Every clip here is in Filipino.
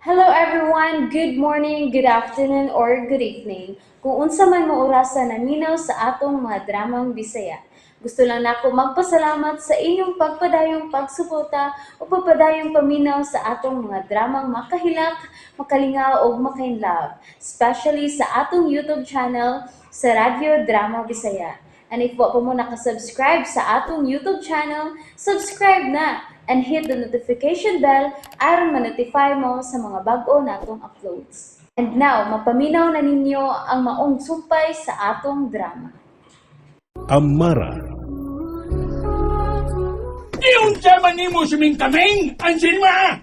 Hello everyone, good morning, good afternoon, or good evening. Kung unsa man mo orasan naminaw sa atong mga dramang Bisaya. Gusto lang nako magpasalamat sa inyong pagpadayong pagsuporta o pagpadayong paminaw sa atong mga dramang makahilak, makalingaw o makainlove, especially sa atong YouTube channel sa Radyo Drama Bisaya. And if wa pa mo nakasubscribe sa atong YouTube channel, subscribe na and hit the notification bell aron ma-notify mo sa mga bag-o natong uploads. And now, mapaminaw na ninyo ang maong sumpay sa atong drama. Amara. Iyon man ni mo suming kaming, Anselma!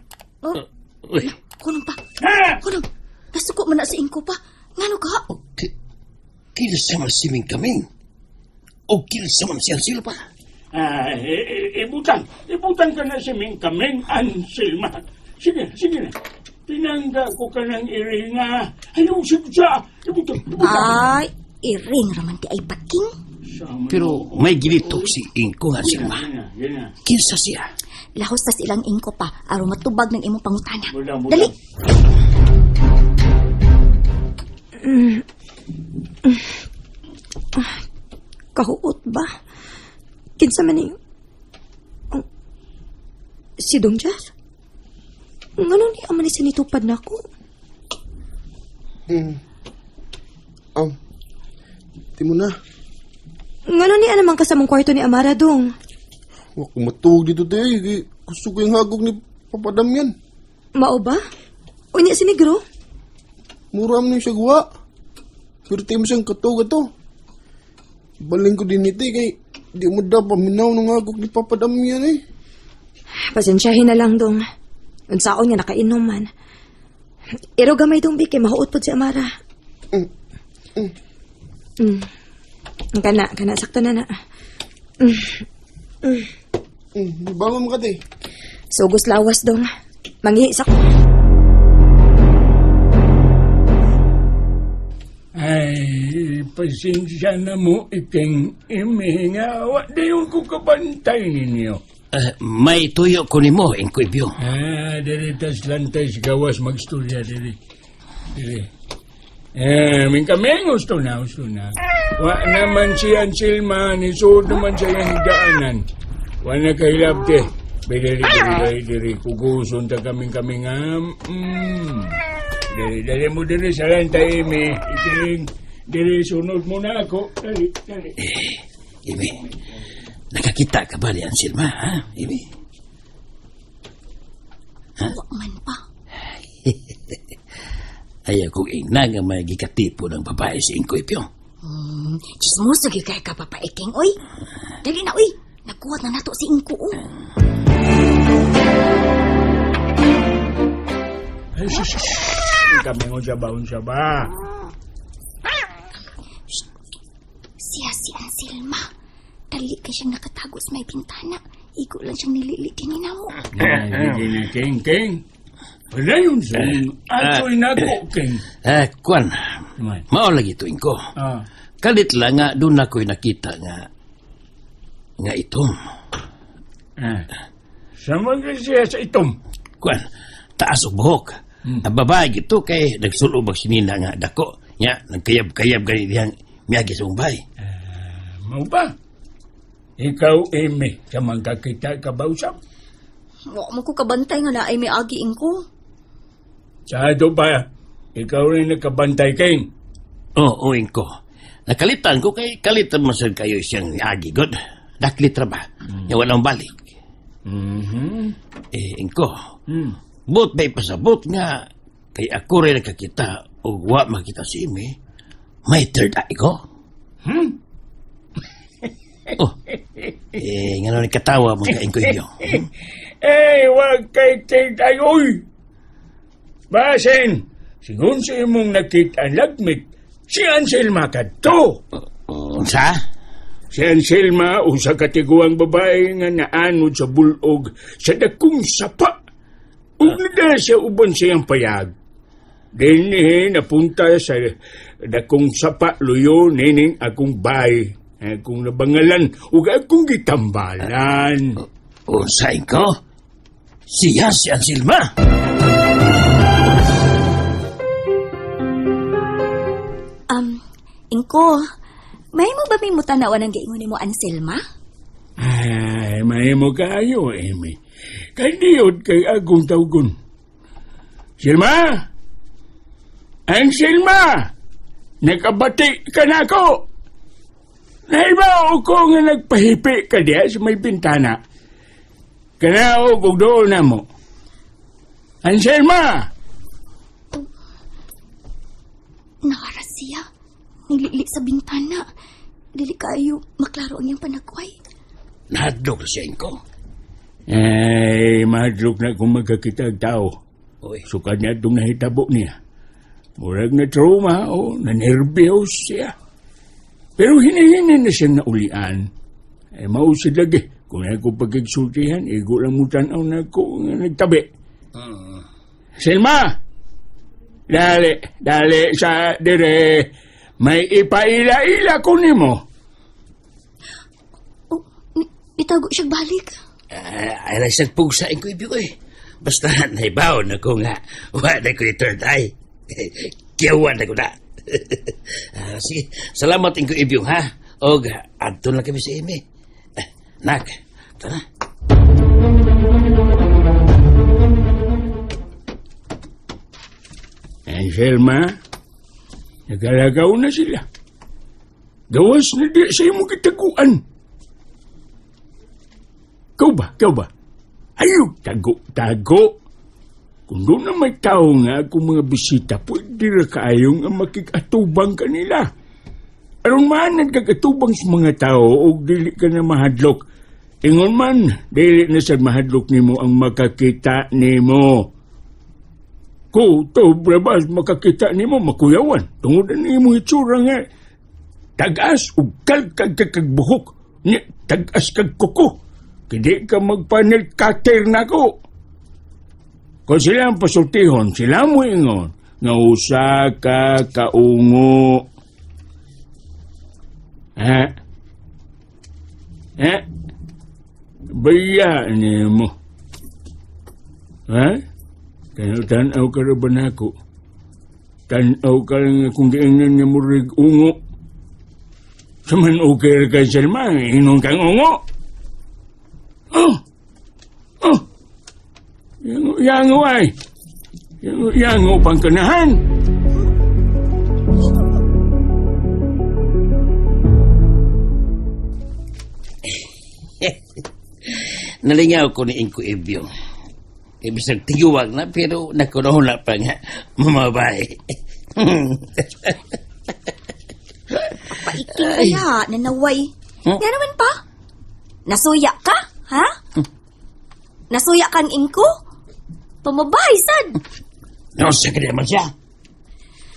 Uy, kunong pa. Ha? Kunong, nasuko mo na sa ingko pa. Ngano ka? Kinsa man si Ming Kaming? O kinsa man si Ansel pa? Ibutan ka na suming kaming, Anselma. Sige na. Pinangga ko ka ng iringa. Ayusip siya. Ibutan. Ay, iring raman ti ay baking. Pero may ginito si Inko Anselma. Gina. Kinsa siya? Lahos ta silang ingko pa, aron matubag ng imong pangutana. Budang. Dali. Kahuot ba? Kinsa man ni... si Dongjas? Ngano ni aman ni sinitupad na ako? Di mo na. Ngano ni anamang kasamang kwarto ni Amara dong? Huwag ko matuog dito tayo. Gusto ko yung hagog ni Papadam yan. Mao ba? Unya si Negro? Mura mo siya gawa. Pero tayo mo siyang katuog ito. Baling ko din ito kay di mo daw paminaw ng hagog ni Papadam yan eh. Pasensyahin na lang dong. Unsaon nga nakainom man. Iro gamay dong bike, mahuot po si Amara. Kana, sakto na na. Bangon mo ka tayo. Sugos lawas dong. Manghisak. Ay, pasensya na mo, iking imihinga. Di yung ko kabantay ninyo. May tuyo ko ni mo, Inko Ibyo. Dili tas lantas gawas magstorya, dili. Min kami, gusto na. Wa naman si Anselma, ni Sud naman siya yung higdaanan. Wa na kahilabte. Dili, kuguson ta kaming nga. Dili mo dili sa lantay, mi. Iking, dili, sunod mo na ako. Dali. Imi, nakakita ka ba ni Anselma, ha? Imi? Wa man pa. Ayaw kong ina nga may gikatipo ng babae si Inko Ibyo. Chismoso gyud kay ka papaiking, oy. Dali na, oy. Nagkuhat na nato si ingko, oh. Ay, kami mo siya ba? Siya si Anselma. Dali ka siyang nakatago sa may bintana. Igo lang siyang nililitin ni namo. King. Wala yun siya. Ako'y nako, King. Kwan, mao lagi to, Inko. Kalit lang nga, doon ako'y nakita nga itom. Sama ka siya sa itom. Kwan, taas o buhok. Ang babae gito kay nagsulubag sinina nga dako. Nya, nagkayab-kayab gani diyang miyagi sa umbay. Mau ba? Ikaw, Amy, sa mga kakita ka ba usap? Wa mo ko kabantay nga naay may agi ingko. Sado ba? Ikaw rin nakabantay, King. Oo, Inko. Nakalitan ko kay kalitan mo sa kayo siyang agi god. Naklitra ba? Nya walang balik. Inko. Bot ba'y pasabot nga kay ako rin nakakita o wa makita si Amy. May third eye ko. Nga nung katawa mo ka Inko Ibyo. Wag kay King Ayoy. Basin, sigun sa imong nakita lagmit, si Anselma ka to. Sa? Si Anselma, usa katiguang babae nga naanod sa bulog sa dakong sapa. Ug na siya uban siyang payag. Dinhi napunta sa dakong sapa luyo nining akong bay. Akong nabangalan ug akong gitambalan. Unsa Inko? Siya si Anselma. ko. May mo ba may mutanawan ang gaingon ni mo, Anselma? Ay, may mo kayo, Amy. Kaniyod kay Agong Tawgon. Silma! Ang Silma! Nakabati ka na ako! Naibaw ko nga nagpahipi ka diya sa may bintana. Kanao kung doon na mo. Ang Silma! Nakara siya. Nilili sa bintana. Dili kayo maklaro ang iyang panagway. Nahadlok siya ko. Ay, mahadlok na kung magkakita ang tao. Uy, Sukad niya itong nahitabo niya. Murag na trauma o na-nervyos siya. Pero hinihinin na siyang naulian. Ay, mausid lagi. Kung ako pagkagsultihan, igo lang mo tanaw na ako nga nagtabi. Selma! Dali sa dire. May ipaila-ila ko nimo. Oh, itago siya balik. ay lang siyang pugsain ko ibig eh. Basta naibaw na ko nga. Wala ko yung third eye. Kiyawan na ko na. Sige, salamat ko ibig ha. O, adto lang kami sa imi. Nak, tara. Ay, Selma, nagalagaw na sila. Gawas na di sa imo kitaguan. Kau ba? Ayaw, tago. Kung doon na may tao nga kung mga bisita, pwede na kaayong ang makikatubang kanila. Aron man nagkakatubang sa mga tao o dili ka na mahadlok. Ingon man, dili na sa mahadlok nimo ang makakita nimo. Ko, to, brabas, makakita nimo, makuyawan. Tungod na nimo itsura nga. Tagas, ugkal kagbuhok. Tagas kag kuko. Hindi ka magpanel cutter na ko. Kung sila ang pasultihon, sila mo ingon, nga usa ka kaungo. Ha? Baya niya mo. Ha? Tanaw ka rin ba na ako? Tanaw ka lang kung giingnan niya mo rin ungo. Saman okay ka Selma, inong kang ungo. Yango ay. Yango pang kanahan. Nalingaw ko ni Inko Ibyo. Ibig tiguwag na pero nakunahula pa nga mamabay. Paiking kaya, nanaway. Nga naman pa? Nasuya ka? Ha? Nasuya kang ingko? Pamabay, sad. Nausa ka naman siya.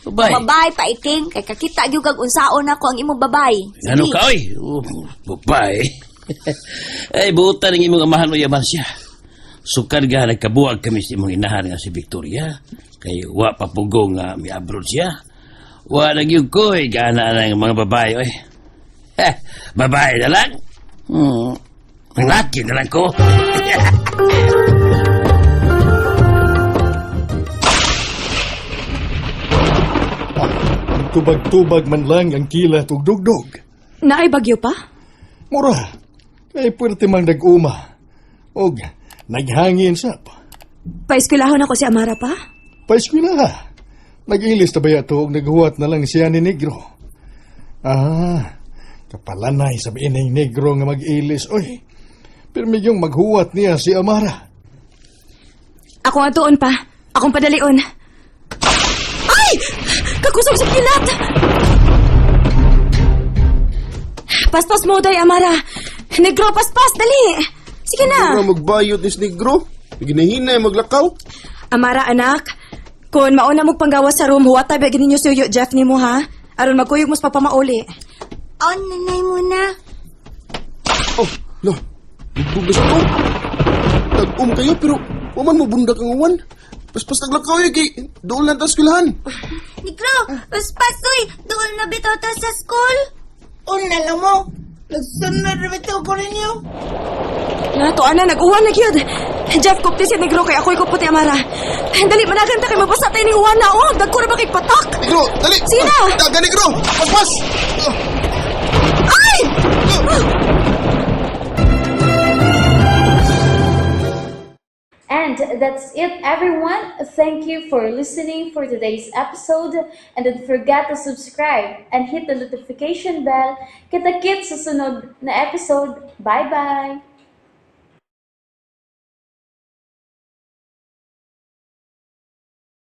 Babay. Pamabay, paiking. Kay kakita yung unsaon ako ang imong babay. Ano ka, oy? Babay. Ay, buta ng imong amahan o yaman siya. Sukad nga nagkabuag kami sa imong inahan nga si Victoria. Kay wa papugong nga may abroad siya. Wa nagyug ko, gana ng mga babae, oy. Babae na lang. Laki na lang ko. Tubag-tubag man lang ang kila tugdugdog. Naay bagyo pa? Mura, kay pwerte mang nag-uma. Og, naghangin sap. Paiskulahon ako si Amara pa? Paiskwila ha. Nag-ilis na ba yato og naghuwat na lang siya ni Negro? Kapalanay sabihin ng Negro nga mag-ilis. Oy, pero yung maghuwat niya si Amara. Ako nga tuon pa. Akong padalion. Ay! Kakusog sa pilat! Paspas mo, day, Amara. Negro, paspas, dali. Sige na. Mura magbayot ni Negro. Ginahinay maglakaw. Amara, anak. Kung mauna mong panggawas sa room, huwata ba ninyo suyo, Jeff ni mo, ha? Aron magkuyog mo sa papamauli. On, nanay muna. Oh, lo. Nagbugas ko. Tag-um kayo pero waman mo bundak ang uwan. Paspas naglakaw eh kay doon lang tas kulahan. Negro, paspasoy. Doon na bitaw ta sa school. Una lang mo. Nagsunod na bitaw ko ninyo. Na, to, ana, nag-uwan na, gyud. Jeff, kupti si Negro kay ako'y kuputi Amara. Dali, managan ta kay mapasatay ni Juana, oh. Dagko na ba kay patak? Negro, dali! Sige na! Daga, Negro! Paspas! Ay! And that's it, everyone. Thank you for listening for today's episode. And don't forget to subscribe and hit the notification bell. Kita-kits sa sunod na episode. Bye-bye!